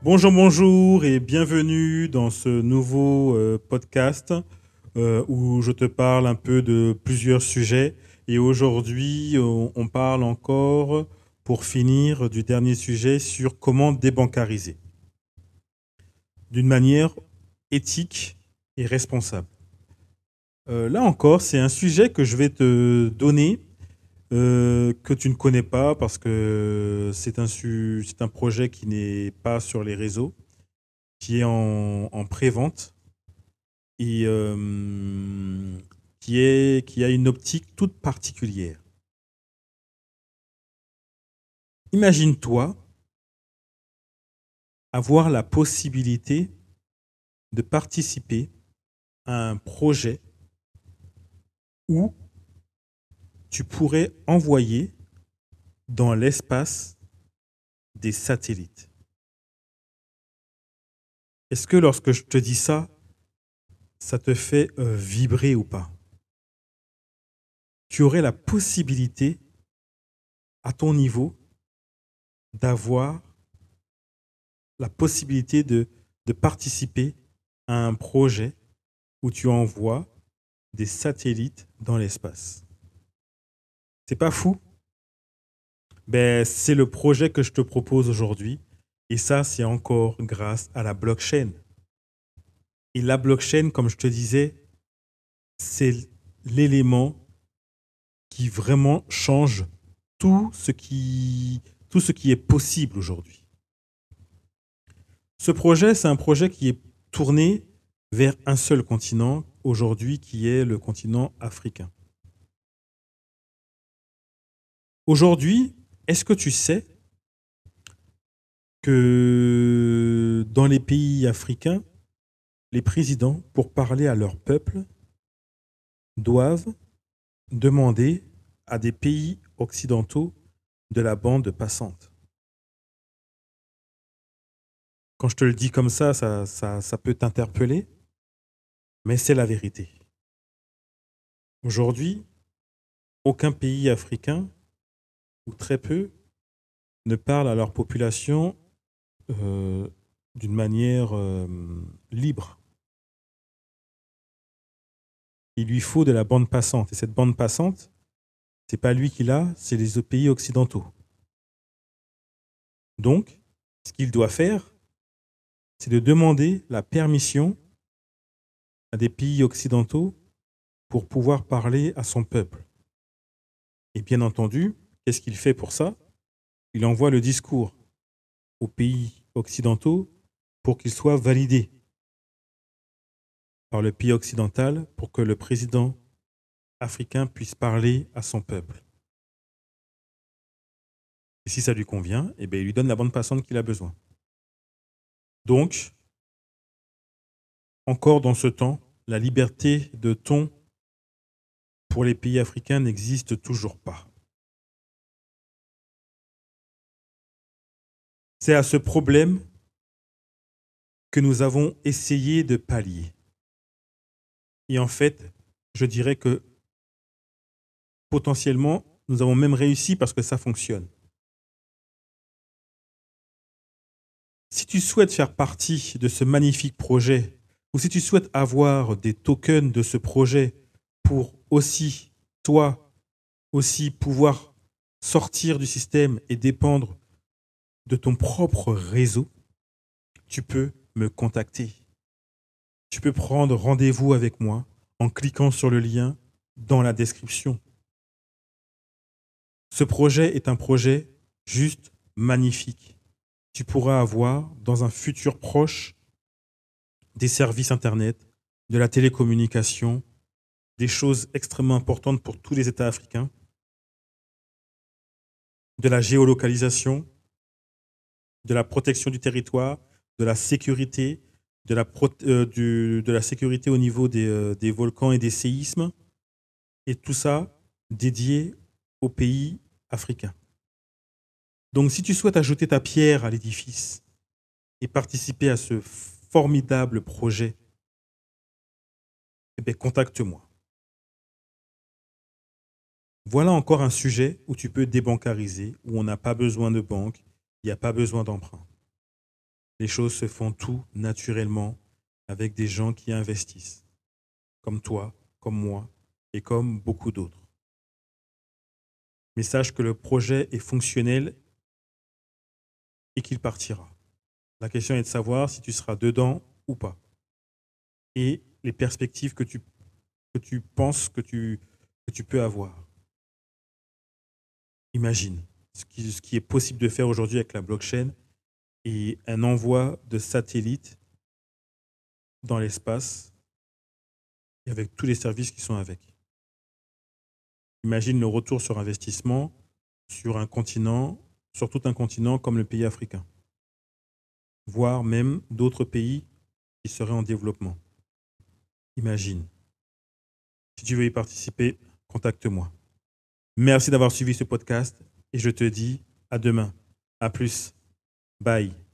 Bonjour, bonjour et bienvenue dans ce nouveau podcast où je te parle un peu de plusieurs sujets. Et aujourd'hui, on parle encore, pour finir, du dernier sujet sur comment débancariser d'une manière éthique et responsable. Là encore, c'est un sujet que je vais te donner que tu ne connais pas parce que c'est un projet qui n'est pas sur les réseaux, qui est en pré-vente et qui a une optique toute particulière. Imagine-toi avoir la possibilité de participer à un projet où tu pourrais envoyer dans l'espace des satellites. Est-ce que lorsque je te dis ça, ça te fait vibrer ou pas? Tu aurais la possibilité, à ton niveau, d'avoir la possibilité de participer à un projet où tu envoies des satellites dans l'espace. C'est pas fou? Ben, c'est le projet que je te propose aujourd'hui. Et ça, c'est encore grâce à la blockchain. Et la blockchain, comme je te disais, c'est l'élément qui vraiment change tout ce qui, tout ce qui est possible aujourd'hui. Ce projet, c'est un projet qui est tourné vers un seul continent aujourd'hui, qui est le continent africain. Aujourd'hui, est-ce que tu sais que dans les pays africains, les présidents, pour parler à leur peuple, doivent demander à des pays occidentaux de la bande passante? Quand je te le dis comme ça peut t'interpeller, mais c'est la vérité. Aujourd'hui, aucun pays africain, ou très peu, ne parle à leur population euh, d'une manière libre. Il lui faut de la bande passante. Et cette bande passante, c'est pas lui qui l'a, c'est les pays occidentaux. Donc, ce qu'il doit faire, c'est de demander la permission à des pays occidentaux pour pouvoir parler à son peuple. Et bien entendu, qu'est-ce qu'il fait pour ça? Il envoie le discours aux pays occidentaux pour qu'il soit validé par le pays occidental pour que le président africain puisse parler à son peuple. Et si ça lui convient, eh bien, il lui donne la bande passante qu'il a besoin. Donc, encore dans ce temps, la liberté de ton pour les pays africains n'existe toujours pas. C'est à ce problème que nous avons essayé de pallier. Et en fait, je dirais que potentiellement, nous avons même réussi parce que ça fonctionne. Si tu souhaites faire partie de ce magnifique projet, ou si tu souhaites avoir des tokens de ce projet pour aussi, toi, aussi pouvoir sortir du système et dépendre de ton propre réseau, tu peux me contacter. Tu peux prendre rendez-vous avec moi en cliquant sur le lien dans la description. Ce projet est un projet juste magnifique. Tu pourras avoir dans un futur proche des services Internet, de la télécommunication, des choses extrêmement importantes pour tous les États africains, de la géolocalisation, de la protection du territoire, de la sécurité, de la sécurité au niveau des volcans et des séismes, et tout ça dédié aux pays africains. Donc si tu souhaites ajouter ta pierre à l'édifice et participer à ce formidable projet, eh bien, contacte-moi. Voilà encore un sujet où tu peux débancariser, où on n'a pas besoin de banque, il n'y a pas besoin d'emprunt. Les choses se font tout naturellement avec des gens qui investissent, comme toi, comme moi et comme beaucoup d'autres. Mais sache que le projet est fonctionnel et qu'il partira. La question est de savoir si tu seras dedans ou pas. Et les perspectives que tu penses que tu peux avoir. Imagine ce qui est possible de faire aujourd'hui avec la blockchain et un envoi de satellites dans l'espace et avec tous les services qui sont avec. Imagine le retour sur investissement sur un continent, sur tout un continent comme le pays africain, voire même d'autres pays qui seraient en développement. Imagine. Si tu veux y participer, contacte-moi. Merci d'avoir suivi ce podcast et je te dis à demain. À plus. Bye.